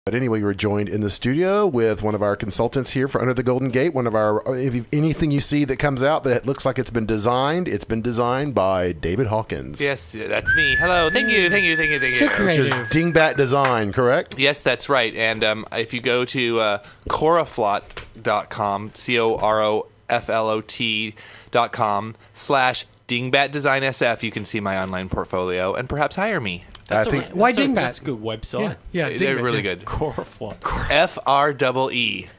But anyway, we're joined in the studio with one of our consultants here for Under the Golden Gate. One of our, anything you see that comes out that looks like it's been designed by David Hawkins. Yes, that's me. Hello. Thank you. Which is Dingbat Design, correct? Yes, that's right. And if you go to coroflot.com, coroflot.com/Dingbat Design SF, you can see my online portfolio and perhaps hire me. Why Dingbat? That's a good website. Yeah, they're really good. Coroflot. FREE.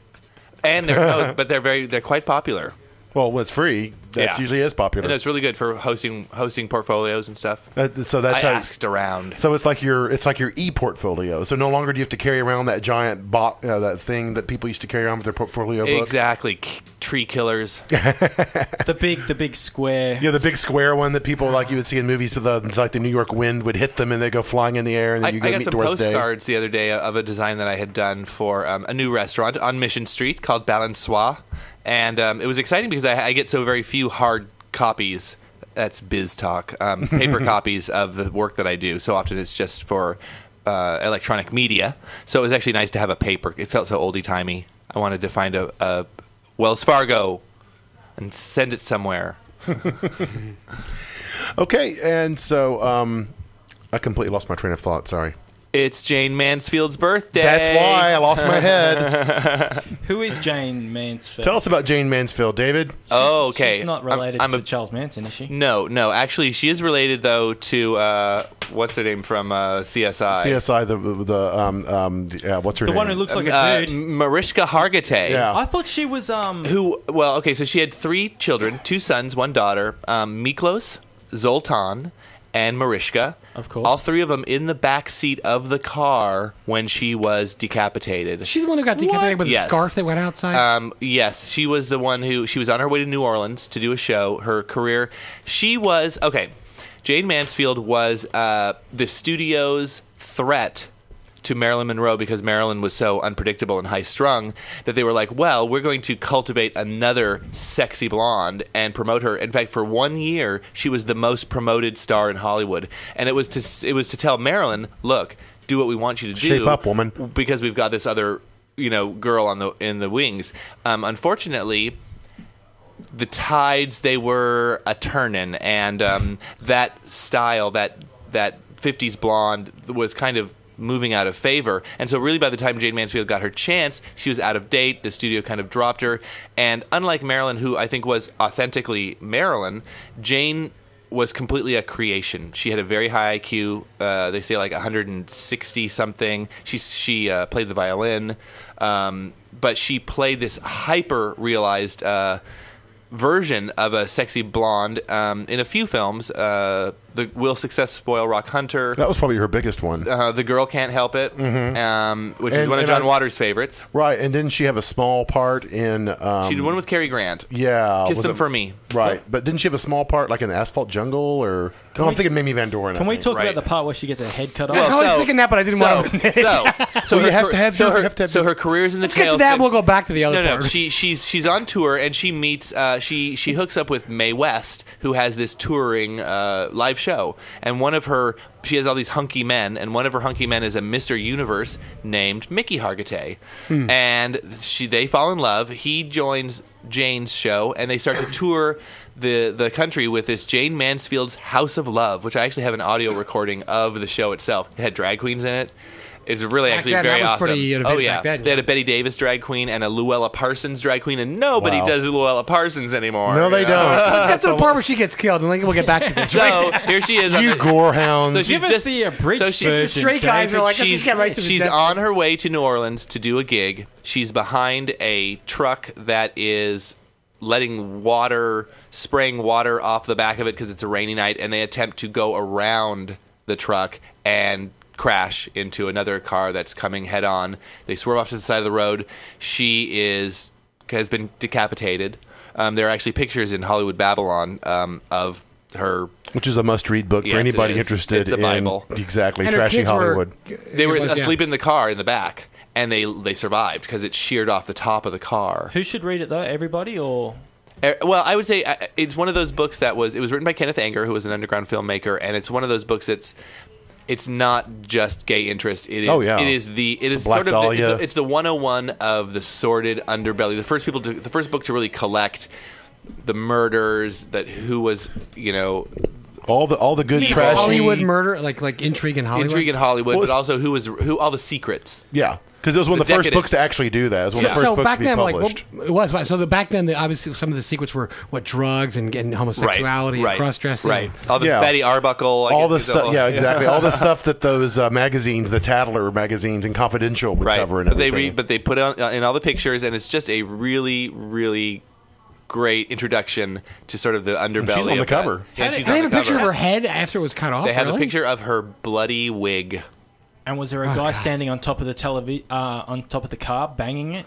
And they're quite popular. Well, when it's free, that usually is popular. And it's really good for hosting portfolios and stuff. So that's I asked around. So it's like your e-portfolio. So no longer do you have to carry around that giant box, that thing that people used to carry around with their portfolio book. Exactly, tree killers. the big square. Yeah, the big square one that people like you would see in movies. With like the New York wind would hit them and they go flying in the air, and then you go meet Doris Day. I got some postcards the other day of a design that I had done for a new restaurant on Mission Street called Balançois. And it was exciting because I get so very few hard copies. That's biz talk. Paper copies of the work that I do. So often it's just for electronic media. So it was actually nice to have a paper. It felt so oldie-timey. I wanted to find a Wells Fargo and send it somewhere. Okay, and so I completely lost my train of thought. Sorry. It's Jayne Mansfield's birthday. That's why I lost my head. Who is Jayne Mansfield? Tell us about Jayne Mansfield, David. Oh, okay. She's not related to Charles Manson, is she? No. Actually, she is related though to what's her name from CSI? CSI. What's her name? The one who looks like a dude. Mariska Hargitay. Yeah. I thought she was So she had 3 children, 2 sons, 1 daughter. Miklos, Zoltan, and Mariska. Of course. All 3 of them in the back seat of the car when she was decapitated. She's the one who got decapitated with a scarf that went outside? Yes, she was the one who... She was on her way to New Orleans to do a show. Her career... She was... Okay, Jayne Mansfield was the studio's threat to Marilyn Monroe because Marilyn was so unpredictable and high-strung that they were like, well, we're going to cultivate another sexy blonde and promote her. In fact, for 1 year, she was the most promoted star in Hollywood. And it was to tell Marilyn, look, do what we want you to do. Shape up, woman. Because we've got this other, girl in the wings. Unfortunately, the tides, they were a-turnin', and that style, that 50s blonde was kind of moving out of favor. And so really by the time Jayne Mansfield got her chance, she was out of date. The studio kind of dropped her. And unlike Marilyn, who I think was authentically Marilyn, Jayne was completely a creation. She had a very high IQ. They say like 160-something. She played the violin. But she played this hyper-realized version of a sexy blonde in a few films. Will Success Spoil Rock Hunter? That was probably her biggest one. The Girl Can't Help It, which is one of John Waters' favorites. Right, and didn't she have a small part in... she did one with Cary Grant. Yeah. Kiss Them For Me. Right, but didn't she have a small part like in the Asphalt Jungle? Or I'm thinking Mamie Van Doren. Can we talk about the part where she gets her head cut off? I was thinking that, but I didn't want to... So you have to have... So her career's in the tail. Let's get to that, we'll go back to the other part. No, she's on tour, and she meets... She hooks up with Mae West, who has this touring live show. And she has all these hunky men, and one of her hunky men is a Mr. Universe named Mickey Hargitay. And they fall in love. He joins Jayne's show, and they start to tour the country with this Jayne Mansfield's House of Love, which I actually have an audio recording of the show itself. It had drag queens in it. It's really back actually then, very that was awesome. Pretty Back then, they had a Betty Davis drag queen and a Luella Parsons drag queen, and nobody does Luella Parsons anymore. No, they don't. Let's get to the part where she gets killed, and then we'll get back to this. So here she is. You gorehounds. So Give us the abridged version. The straight guys are like, let's just get right to the She's on her way to New Orleans to do a gig. She's behind a truck that is spraying water off the back of it because it's a rainy night, and they attempt to go around the truck and crash into another car that's coming head on. They swerve off to the side of the road. She has been decapitated. There are actually pictures in Hollywood Babylon of her, which is a must-read book for anybody interested in Bible. Exactly, and trashy Hollywood. They were asleep in the car in the back, and they survived because it sheared off the top of the car. Who should read it though? Everybody or? Well, I would say it's one of those books it was written by Kenneth Anger, who was an underground filmmaker, and it's one of those books it's not just gay interest. It is. It is Black sort of. Dahlia. It's the 101 of the sordid underbelly. The first book to really collect the murders, who was, all the good trash Hollywood murder, like intrigue in Hollywood. But also who all the secrets. Yeah. Because it was one of the first books to actually do that. It was one of the first books to be published. It was. So back then, obviously, some of the secrets were drugs and homosexuality and cross-dressing. Right. All the Betty Arbuckle. All the stuff. Yeah, exactly. All the stuff that those magazines, the Tatler magazines and Confidential would cover and everything. But they put in all the pictures, and it's just a really, really great introduction to sort of the underbelly. And she's on the cover. They have a picture of her head after it was cut off. They have a picture of her bloody wig. And was there a guy standing on top of the on top of the car, banging it?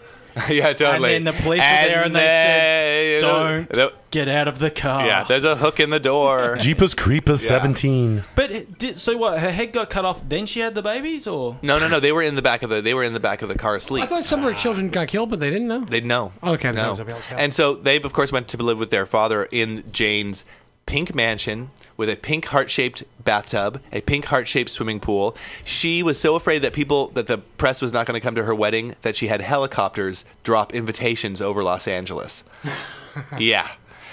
Yeah, totally. And then the police were there and they said, "Don't get out of the car." Yeah, there's a hook in the door. Jeepers Creepers 17. But so what? Her head got cut off. Then she had the babies, or no? They were in the back of the car asleep. I thought some of her children got killed, but they didn't know. They'd know. Oh, okay, no. And so they, of course, went to live with their father in Jayne's pink mansion with a pink heart-shaped bathtub, a pink heart-shaped swimming pool. She was so afraid that the press was not going to come to her wedding that she had helicopters drop invitations over Los Angeles. Yeah.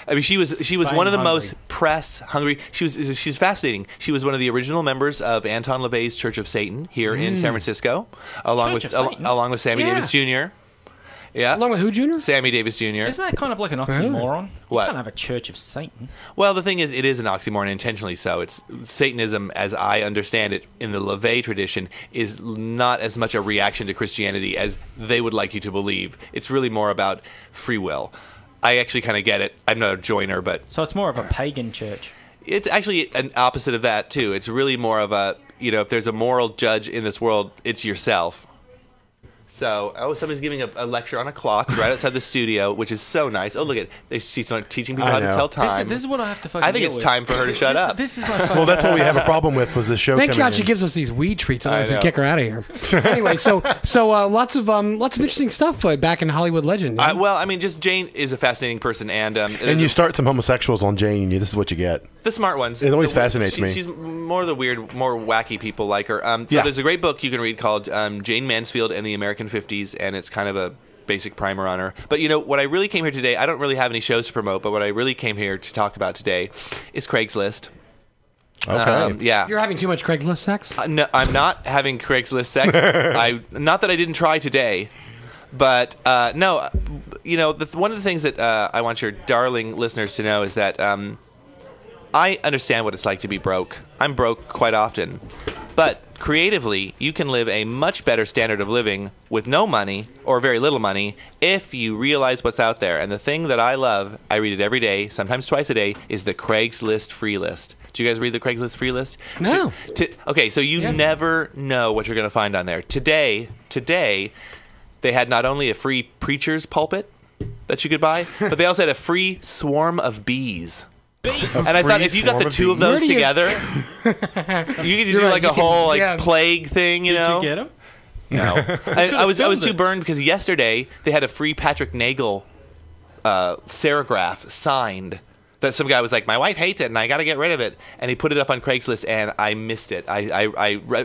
I mean, she was one of the most press hungry. She's fascinating. She was one of the original members of Anton LaVey's Church of Satan here in San Francisco, along with Sammy Davis Jr. Yeah. Along with who, Jr.? Sammy Davis Jr. Isn't that kind of like an oxymoron? What? You can't have a Church of Satan. Well, the thing is, it is an oxymoron intentionally so. It's Satanism, as I understand it, in the LaVey tradition, is not as much a reaction to Christianity as they would like you to believe. It's really more about free will. I actually kind of get it. I'm not a joiner, but... So it's more of a pagan church. It's actually an opposite of that, too. It's really more of a, if there's a moral judge in this world, it's yourself. So, somebody's giving a lecture on a clock right outside the studio, which is so nice. Oh, look at it. She's teaching people how to tell time. This is what I have to fucking I think it's time for her to shut up. This is my fucking... Well, that's what we have a problem with was this show Thank coming God she in. gives us these weed treats, otherwise we kick her out of here. Anyway, so lots of interesting stuff back in Hollywood legend. Well, I mean, just Jayne is a fascinating person, and you start some homosexuals on Jayne, and this is what you get. The smart ones. It always fascinates me. She's more of the weird, more wacky people like her. There's a great book you can read called Jayne Mansfield and the American 50s, and it's kind of a basic primer on her. But what I really came here today, I don't really have any shows to promote, but what I really came here to talk about today is Craigslist. Okay. Yeah. You're having too much Craigslist sex? No, I'm not having Craigslist sex. Not that I didn't try today, but no. One of the things that I want your darling listeners to know is that I understand what it's like to be broke. I'm broke quite often. But creatively, you can live a much better standard of living with no money or very little money if you realize what's out there. And the thing that I love, I read it every day, sometimes twice a day, is the Craigslist free list. Do you guys read the Craigslist free list? No. Okay, so you never know what you're going to find on there. Today, they had not only a free preacher's pulpit that you could buy, but they also had a free swarm of bees. And I thought if you got the two of those together, you could do like a whole plague thing, Did you get them? No. I was too burned because yesterday they had a free Patrick Nagel serograph signed that some guy was like, my wife hates it and I got to get rid of it, and he put it up on Craigslist and I missed it. I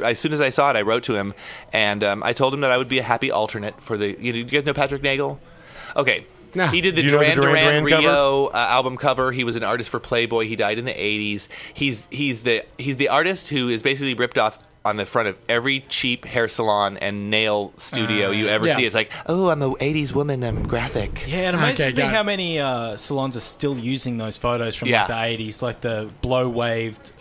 as soon as I saw it, I wrote to him and I told him that I would be a happy alternate for the. You guys know Patrick Nagel? Okay. No. He did the Duran Duran Rio album cover. He was an artist for Playboy. He died in the 80s. He's the artist who is basically ripped off on the front of every cheap hair salon and nail studio you ever see. It's like, oh, I'm a 80s woman. I'm graphic. Yeah, it amazes me how many salons are still using those photos from like the 80s, like the blow-waved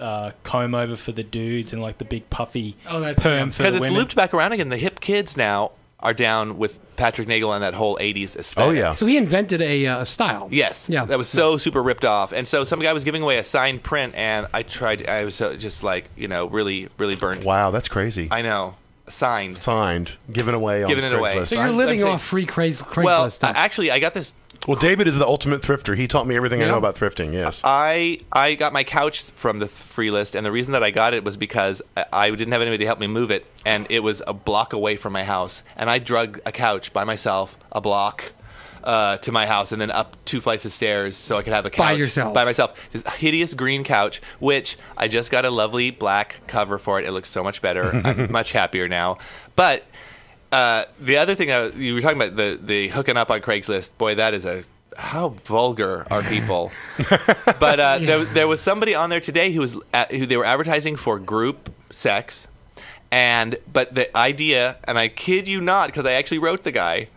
comb over for the dudes and like the big puffy perm for the women. Because it's looped back around again. The hip kids now are down with Patrick Nagel and that whole 80s aesthetic. Oh, yeah. So he invented a style. Yes. Yeah. That was so super ripped off. And so some guy was giving away a signed print, and I was just like, really, really burned. Wow, that's crazy. I know. Signed. Given away on Craigslist. So you're living off free Craigslist well, stuff. Actually, I got this. Well, David is the ultimate thrifter. He taught me everything I know about thrifting, yes. I got my couch from the free list, and the reason that I got it was because I didn't have anybody to help me move it, and it was a block away from my house. And I drug a couch by myself a block to my house and then up 2 flights of stairs so I could have a couch by myself. This hideous green couch, which I just got a lovely black cover for it. It looks so much better. I'm much happier now. But the other thing you were talking about, the hooking up on Craigslist. Boy, that is how vulgar are people? But there was somebody on there today who they were advertising for group sex, but the idea, and I kid you not, because I actually wrote the guy.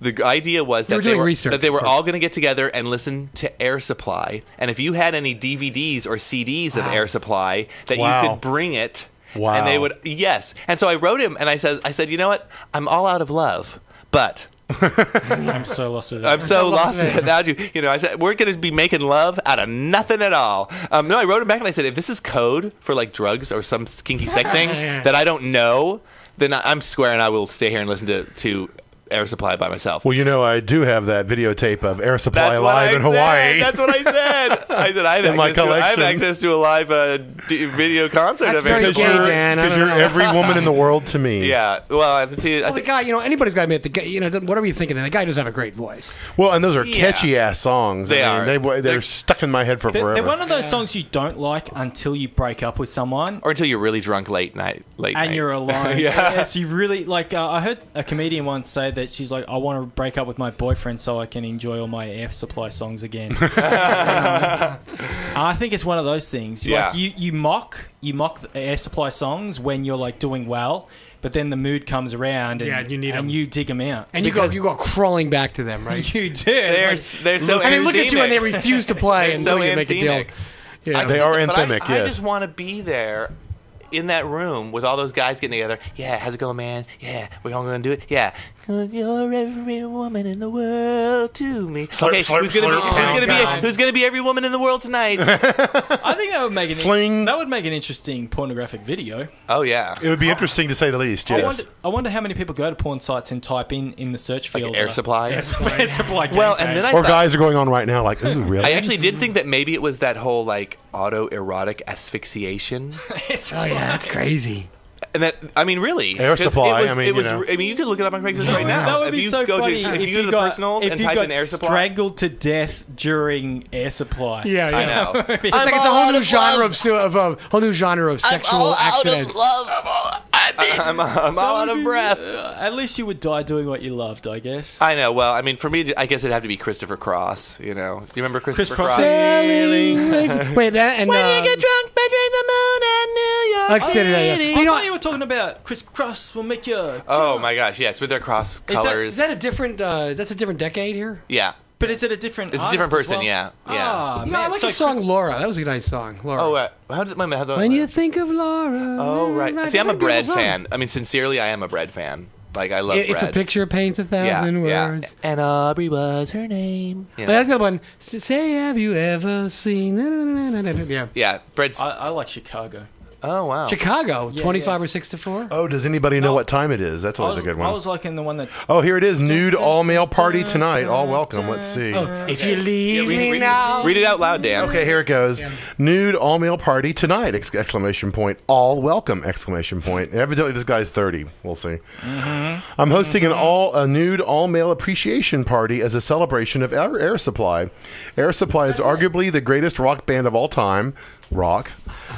The idea was that they were all going to get together and listen to Air Supply, and if you had any DVDs or CDs of Air Supply, that you could bring it. Wow. And they would, yes. And so I wrote him, and I said, you know what? I'm all out of love, but I'm so lost with it. I'm so lost with it now. You know, I said we're going to be making love out of nothing at all. No, I wrote him back and I said, if this is code for like drugs or some kinky sex thing that I don't know, then I'm squaring. I will stay here and listen to Air Supply by myself. Well, you know, I do have that videotape of Air Supply live in Hawaii. That's what I said. I said I have access to a live video concert of Air Supply. Because you're every woman in the world to me. Yeah. Well, the guy, you know, anybody's got to admit, the guy, you know, whatever you're thinking, the guy does have a great voice. Well, and those are catchy ass songs. They're stuck in my head for forever. They're one of those songs you don't like until you break up with someone, or until you're really drunk late night, and you're alone. Yes, you really like. I heard a comedian once say that she's like, I want to break up with my boyfriend so I can enjoy all my Air Supply songs again. I think it's one of those things. Yeah. Like you mock the Air Supply songs when you're like doing well, but then the mood comes around and you dig them out. And you go crawling back to them, right? You do. They're so and they look at you and they refuse to play until you make a deal. Yeah. They are anthemic, yes. I just want to be there in that room with all those guys getting together. Yeah, how's it going, man? Yeah, we're all going to do it. Yeah. 'Cause you're every woman in the world to me. Okay, who's gonna be every woman in the world tonight? I think that would make an interesting pornographic video. Oh yeah, it would be interesting to say the least. Yes. I wonder how many people go to porn sites and type in the search field like Air Supply. Air Supply. Well, and then guys are going on right now like, ooh, really? I actually did think that maybe it was that whole like autoerotic asphyxiation. Oh yeah, that's crazy. And that, I mean, really, Air Supply. I mean, you could look it up on Craigslist right now. That would be so funny if you go to the personals and type in Air Supply. Strangled to death during Air Supply. Yeah. I know. It's like it's a whole new genre of sexual accidents. I'm all out of breath. At least you would die doing what you loved, I guess. I know. Well, I mean, for me, I guess it'd have to be Christopher Cross. You know, do you remember Christopher Cross? Wait, that and when you get drunk between the moon and New York. I thought you were talking about Chris Cross will make you. Oh my gosh, yes, with their cross colors. Is that a different? That's a different decade here. Yeah. But is it a different? It's a different person, well? yeah. Oh, man. I like the song Laura. That was a nice song, Laura. Oh, how did when you think of Laura. Oh, right. See, I'm a Bread fan. I mean, sincerely, I am a Bread fan. Like, I love Bread. If a picture paints 1,000 words. Yeah. And Aubrey was her name. You know. That's the one. Say, have you ever seen? Yeah. Yeah, Bread's. I like Chicago. Oh, wow. Chicago, 25 or 6 to 4? Oh, does anybody know what time it is? That's always a good one. I was liking the one that... Oh, here it is. Nude all-male party tonight. All welcome. Let's see. Oh, if you leave me now... Read it out loud, Dan. Okay, here it goes. Yeah. Nude all-male party tonight, exclamation point. All welcome, exclamation point. Evidently, this guy's 30. We'll see. Mm-hmm. I'm hosting a nude all-male appreciation party as a celebration of Air Supply. Air Supply is arguably the greatest rock band of all time. Rock.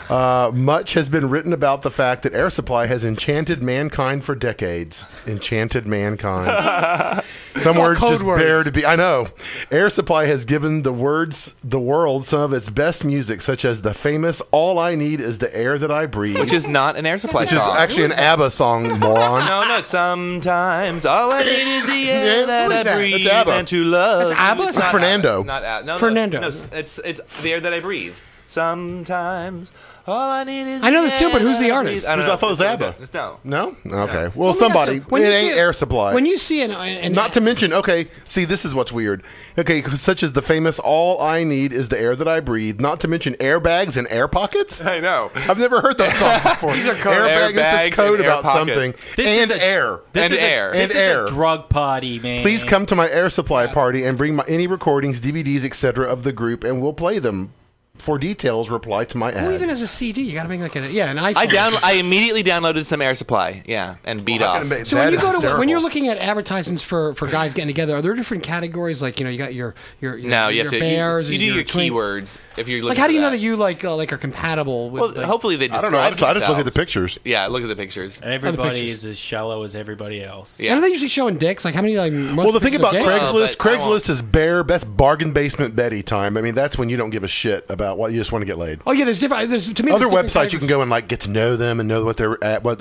Much has been written about the fact that Air Supply has enchanted mankind for decades. Enchanted mankind. Some words just bear to be. I know. Air Supply has given the world some of its best music, such as the famous "All I Need Is the Air That I Breathe," which is not an Air Supply song. Which is actually an ABBA song, moron. No. Sometimes all I need is the air that I breathe. That's ABBA. And to love. That's ABBA. It's Fernando. No, Fernando. No, it's the air that I breathe. Sometimes all I need is. I know this too, but who's the artist? I thought it was ABBA. No. Okay. Well, somebody. It ain't Air Supply. When you see not to mention. Okay. See, this is what's weird. Okay, such as the famous "All I Need Is the Air That I Breathe." Not to mention airbags and air pockets. I know. I've never heard those songs before. These are code. Airbags is code about something. And air. This is a drug party, man. Please come to my Air Supply party and bring any recordings, DVDs, etc. of the group, and we'll play them. For details, reply to my ad. Well, even as a CD, you got to make like an iPhone. I immediately downloaded some Air Supply, and beat off. So when you're looking at advertisements for guys getting together, are there different categories? Like you got your no, you have to bears. You do your keywords if you're looking. Like how do you know that you are compatible with? Well, hopefully they. I don't know. I just look at the pictures. Yeah, look at the pictures. Everybody is as shallow as everybody else. Yeah. And are they usually showing dicks? Like how many? Well, the thing about Craigslist is best bargain basement Betty time. I mean, that's when you don't give a shit about what you just want to get laid. Oh yeah, there's different. To me, other websites you can go and get to know them and know what they're at, what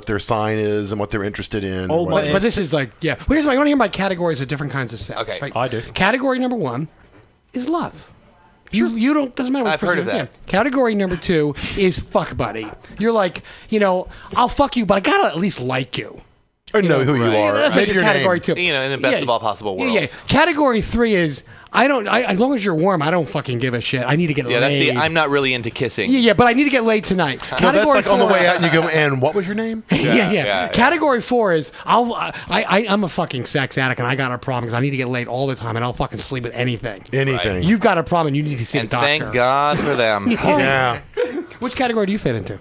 their sign is and what they're interested in. Oh, but this is Well, here's why I want to hear my categories of different kinds of sex. Okay, right? I do. Category number 1 is love. You don't. Doesn't matter. I've heard of that. Category number 2 is fuck buddy. You're like, I'll fuck you, but I gotta at least like you. Or know who you are. That's like category 2. In the best of all possible worlds. Yeah. Category 3 is as long as you're warm, I don't fucking give a shit. I need to get laid. I'm not really into kissing. Yeah, but I need to get laid tonight. No, that's like 4, on the way out, and you go, and what was your name? Yeah. Category 4 is I'm a fucking sex addict, and I got a problem because I need to get laid all the time, and I'll fucking sleep with anything. Anything. You've got a problem, and you need to see a doctor. Thank God for them. Yeah. Which category do you fit into?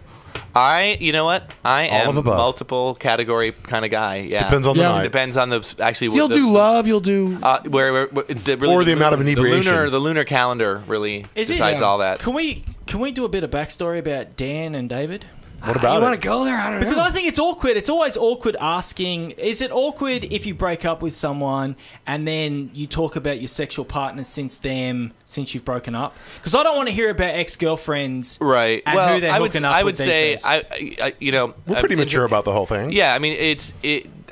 You know what? I am a multiple category kind of guy. Yeah, depends on the night. Depends on the You'll do love. You'll do where it's the amount of inebriation. The lunar calendar really decides all that. Can we do a bit of backstory about Dan and David? What about you want to go there? I don't know. Because I think it's awkward. It's always awkward asking. Is it awkward if you break up with someone and then you talk about your sexual partners since you've broken up? Because I don't want to hear about ex-girlfriends, right? And who they're hooking up with. I would say, we're pretty mature about the whole thing. Yeah, I mean,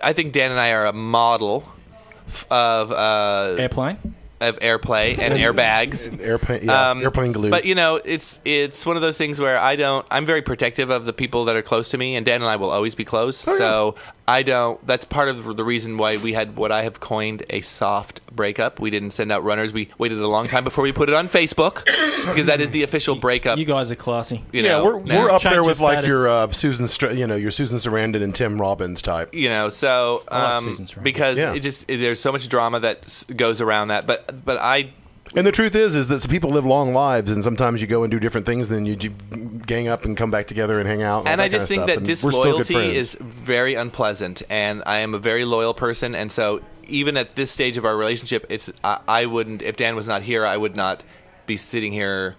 I think Dan and I are a model of airplane. Of airplay and airbags, airplane glue. But it's one of those things where I'm very protective of the people that are close to me, and Dan and I will always be close. Oh, so I don't. That's part of the reason why we had what I have coined a soft breakup. We didn't send out runners. We waited a long time before we put it on Facebook because that is the official breakup. You guys are classy. We're up there with like your Susan Sarandon and Tim Robbins type. So because there's so much drama that goes around that, but I. And the truth is that people live long lives, and sometimes you go and do different things, then you gang up and come back together and hang out. And I just think that disloyalty is very unpleasant, and I am a very loyal person, and so even at this stage of our relationship, I wouldn't, if Dan was not here, I would not be sitting here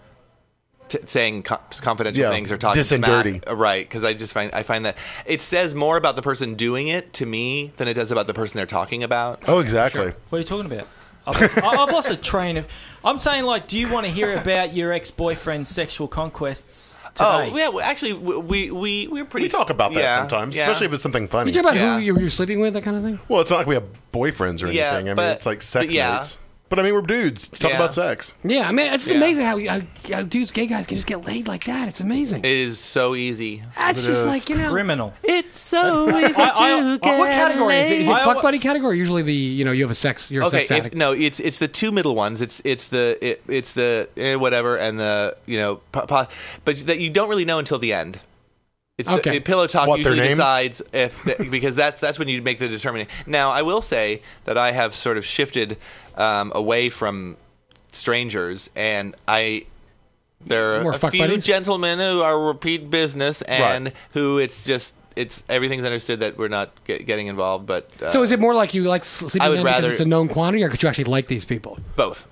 saying confidential things or talking smack, dirty. Right? Because I find that it says more about the person doing it to me than it does about the person they're talking about. Oh, exactly. Sure. What are you talking about? I've lost a train of. I'm saying, do you want to hear about your ex-boyfriend's sexual conquests today? Oh, yeah. Well, actually, we're pretty. We talk about that sometimes, especially if it's something funny. You talk about who you're sleeping with, that kind of thing. Well, it's not like we have boyfriends or anything. I mean, it's like sex mates. But I mean, we're dudes. Talk about sex. Yeah, I mean, it's amazing how dudes, gay guys, can just get laid like that. It's amazing. It is so easy. That's just like criminal. It's so easy to get. What category is it? Is it fuck buddy category? Or usually the you have a sex. You're a sex addict. It's the two middle ones. It's the whatever and the but that you don't really know until the end. It's the pillow talk usually decides because that's when you make the determination. Now, I will say that I have sort of shifted away from strangers, and there are a few gentlemen who are repeat business and who it's everything's understood that we're not getting involved. But so is it more like you like sleeping with them because it's a known quantity, or could you actually like these people? Both.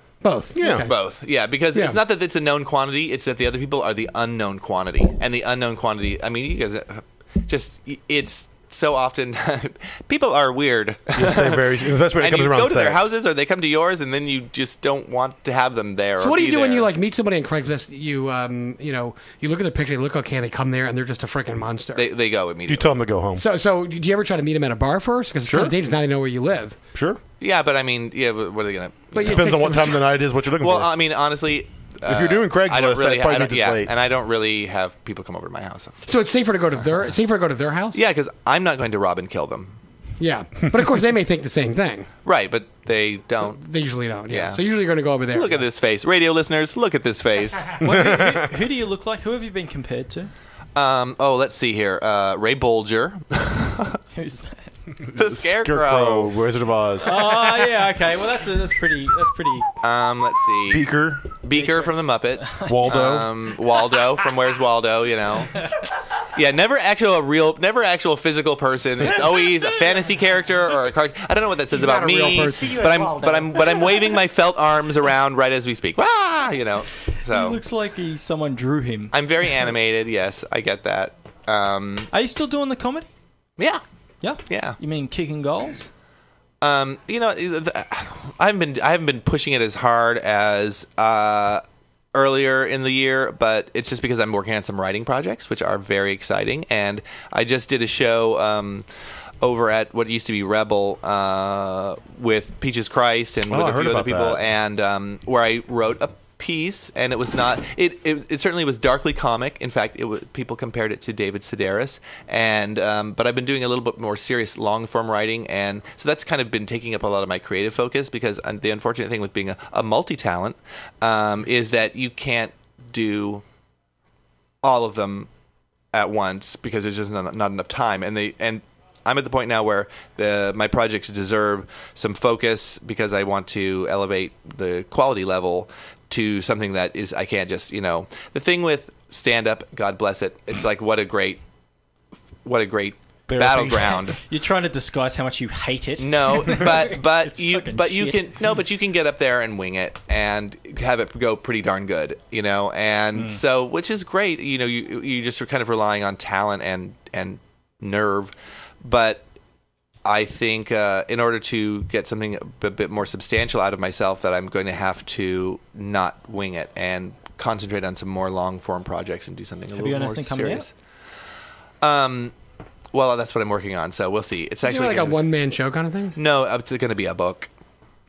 Yeah. Okay. Both. Yeah, because it's not that it's a known quantity, it's that the other people are the unknown quantity. And the unknown quantity, I mean, you guys it's so often people are weird. Yes, they're very. That's when it comes around. And you go to their sex. houses or they come to yours, and then you just don't want to have them there. So what do you do when you meet somebody on Craigslist? You you look at their picture, they look okay, and they come there, and they're just a freaking monster. They go immediately. You tell them to go home. So do you ever try to meet them at a bar first? Because it's kind of dangerous now they know where you live. Sure. Yeah, but I mean, what are they gonna? It depends on what time of the night it is, what you're looking for. Well, I mean, honestly. If you're doing Craigslist, that probably needs to slate. And I don't really have people come over to my house. So it's safer to go to their house? Yeah, because I'm not going to rob and kill them. Yeah, but of course they may think the same thing. Right, but they don't. They usually don't. Yeah. So usually you're going to go over there. Look at this face, radio listeners. Look at this face. Who do you look like? Who have you been compared to? Let's see here. Ray Bolger. Who's that? The Scarecrow. Wizard of Oz. Oh yeah, okay. Well, that's pretty. Let's see. Beaker. Beaker from the Muppets. Waldo. From Where's Waldo, you know. Yeah, never actual physical person. It's always a fantasy character or a card. I don't know what that says He's about not a me. real person. But I'm waving my felt arms around right as we speak. Ah, you know. So He looks like someone drew him. I'm very animated. Yes, I get that. Are you still doing the comedy? Yeah. Yeah. Yeah. You mean kicking goals? You know, I haven't been pushing it as hard as earlier in the year, but it's just because I'm working on some writing projects, which are very exciting. And I just did a show over at what used to be Rebel with Peaches Christ and with a few other people, and where I wrote a piece, and it was not it certainly was darkly comic. In fact, people compared it to David Sedaris, and but I've been doing a little bit more serious long form writing, and so that's kind of been taking up a lot of my creative focus, because the unfortunate thing with being a multi-talent is that you can't do all of them at once because there's just not enough time, and I'm at the point now where my projects deserve some focus because I want to elevate the quality level to something that is, I can't just, you know, the thing with stand-up, God bless it, it's like what a great battleground. You're trying to disguise how much you hate it. No, but you shit. can get up there and wing it and have it go pretty darn good, you know, and so, which is great, you know, you just are kind of relying on talent and nerve, but I think in order to get something a bit more substantial out of myself, that I'm going to have to not wing it and concentrate on some more long-form projects and do something a little more serious. Well, that's what I'm working on, so we'll see. It's actually like a one-man show kind of thing? No, it's going to be a book.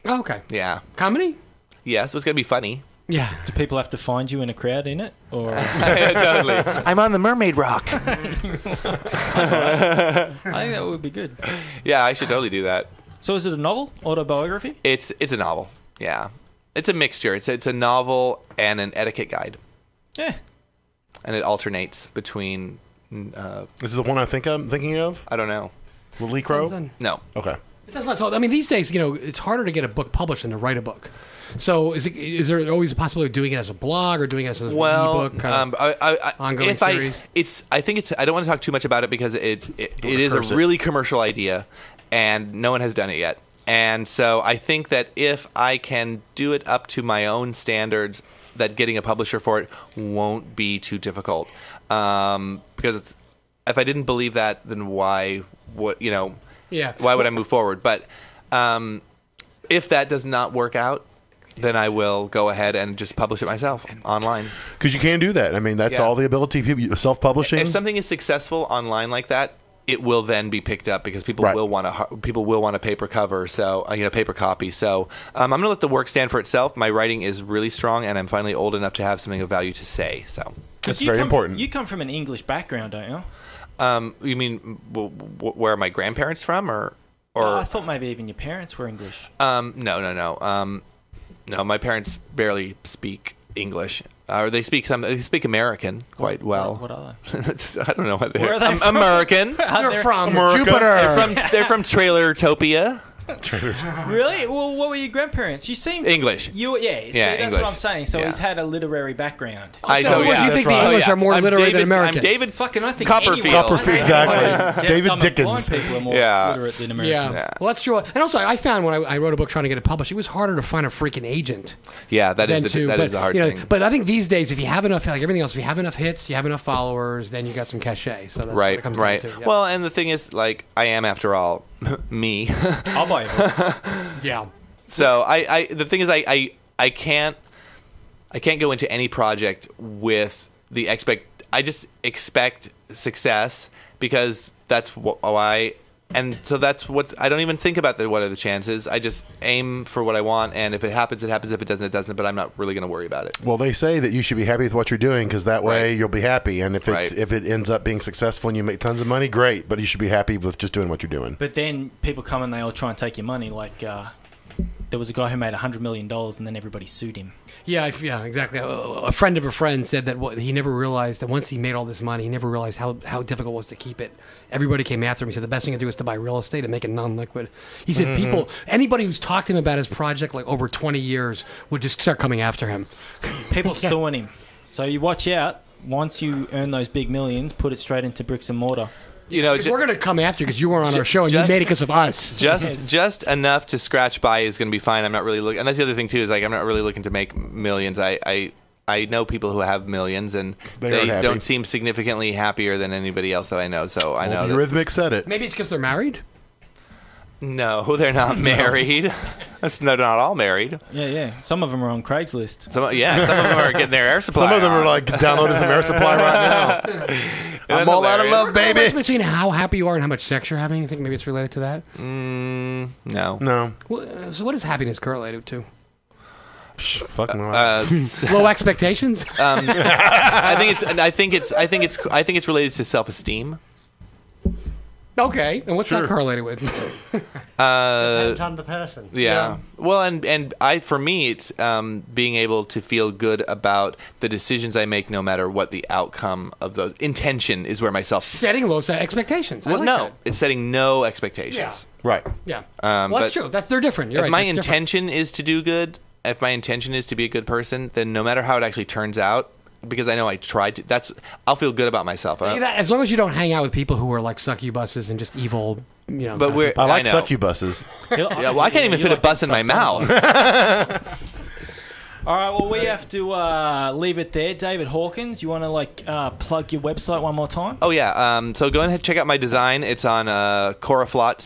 Oh, okay. Yeah. Comedy? Yeah, so it's going to be funny. Yeah. Do people have to find you in a crowd in it? Or Totally. I'm on the Mermaid Rock. I think that would be good. Yeah, I should totally do that. So is it a novel? Autobiography? It's a novel. Yeah. It's a mixture. It's a novel and an etiquette guide. Yeah. And it alternates between Is it the one I'm thinking of? I don't know. With Lee Crow? No. Okay. That's not so. I mean, these days, you know, it's harder to get a book published than to write a book. So, is there always a possibility of doing it as a blog or doing it as an ebook? Ongoing series. I don't want to talk too much about it because it is a really commercial idea, and no one has done it yet. And so, I think that if I can do it up to my own standards, that getting a publisher for it won't be too difficult. Because if I didn't believe that, then why would I move forward? But if that does not work out, then I will go ahead and just publish it myself online. Because you can do that. I mean, that's all the ability. Self-publishing. If something is successful online like that, it will then be picked up because people will want a paper cover, so paper copy. So I'm going to let the work stand for itself. My writing is really strong, and I'm finally old enough to have something of value to say. So that's very important. You come from an English background, don't you? You mean where are my grandparents from, or? I thought maybe even your parents were English. No. No, my parents barely speak English. Or they speak American quite well. What are they? I don't know what they are. Where are they from? American. You're from America. Jupiter. They're from Trailertopia. Really? Well, what were your grandparents? You seem English. That's English. what I'm saying. So Yeah. he's had a literary background. Do you think the English are more literate than Americans? I'm David Fucking, I think Copperfield. Copperfield, exactly. David Dickens. People are more Yeah. literate than Americans. Yeah. Well, that's true. And also, I found when I wrote a book trying to get it published, it was harder to find a freaking agent. Yeah, that than is to, the hard thing. But I think these days, if you have enough, like everything else, if you have enough hits, you have enough followers, then you got some cachet. So that's what it comes down to. Yeah. Well, and the thing is, like, I am, after all, me. I'll buy it. Yeah. So the thing is, I can't go into any project with the I just expect success because that's why. And so that's I don't even think about what are the chances. I just aim for what I want, and if it happens, it happens. If it doesn't, it doesn't. But I'm not really going to worry about it. Well, they say that you should be happy with what you're doing because that way you'll be happy. And if it ends up being successful and you make tons of money, great. But you should be happy with just doing what you're doing. But then people come and they all try and take your money. Like there was a guy who made $100 million and then everybody sued him. Yeah, exactly. A friend of a friend said that he never realized that once he made all this money, he never realized how difficult it was to keep it. Everybody came after him. He said the best thing to do is to buy real estate and make it non-liquid. He said anybody who's talked to him about his project like over 20 years would just start coming after him. People suing him. So you watch out. Once you earn those big millions, put it straight into bricks and mortar. We're going to come after you because you weren't on our show and you made it because of us. Just enough to scratch by is going to be fine. I'm not really looking, and that's the other thing too. Is like I'm not really looking to make millions. I know people who have millions and they don't seem significantly happier than anybody else that I know. So I know. Eurythmics said it. Maybe it's because they're married. No, they're not married. They're not all married. Yeah. Some of them are on Craigslist. Some of them are getting their air supply. Some of them are like downloading some air supply right now. I'm all out of love, baby. What's between how happy you are and how much sex you're having? You think maybe it's related to that? No. Well, so what is happiness correlated to? Fuck no. Low expectations. I think it's related to self-esteem. Okay, and what's that correlated with? Depends on the person. Yeah. Well, and for me, it's being able to feel good about the decisions I make, no matter what the outcome of the intention is. Where myself setting low expectations. It's setting no expectations. Yeah. Right. Yeah. Well, that's true. They're different. You're if right. My intention is to do good, if my intention is to be a good person, then no matter how it actually turns out, because I know I tried to. I'll feel good about myself. As long as you don't hang out with people who are like succubuses and just evil, But I like succubuses. Yeah, well, I can't even fit a bus in my mouth. All right, well, we have to leave it there. David Hawkins, you want to plug your website one more time? Oh yeah, so go ahead and check out my design. It's on Coroflot,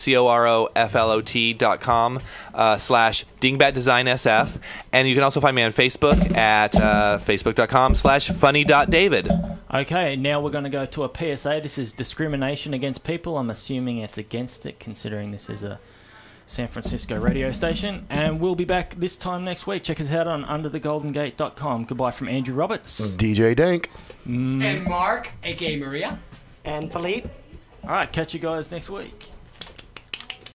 COROFLOT.com /Dingbat Design SF, and you can also find me on Facebook at Facebook.com/funny.david. Okay, now we're going to go to a PSA. This is discrimination against people. I'm assuming it's against it, considering this is a San Francisco radio station, and we'll be back this time next week. Check us out on underthegoldengate.com. Goodbye from Andrew Roberts, DJ Dank, and Mark, aka Maria, and Philippe. All right, catch you guys next week.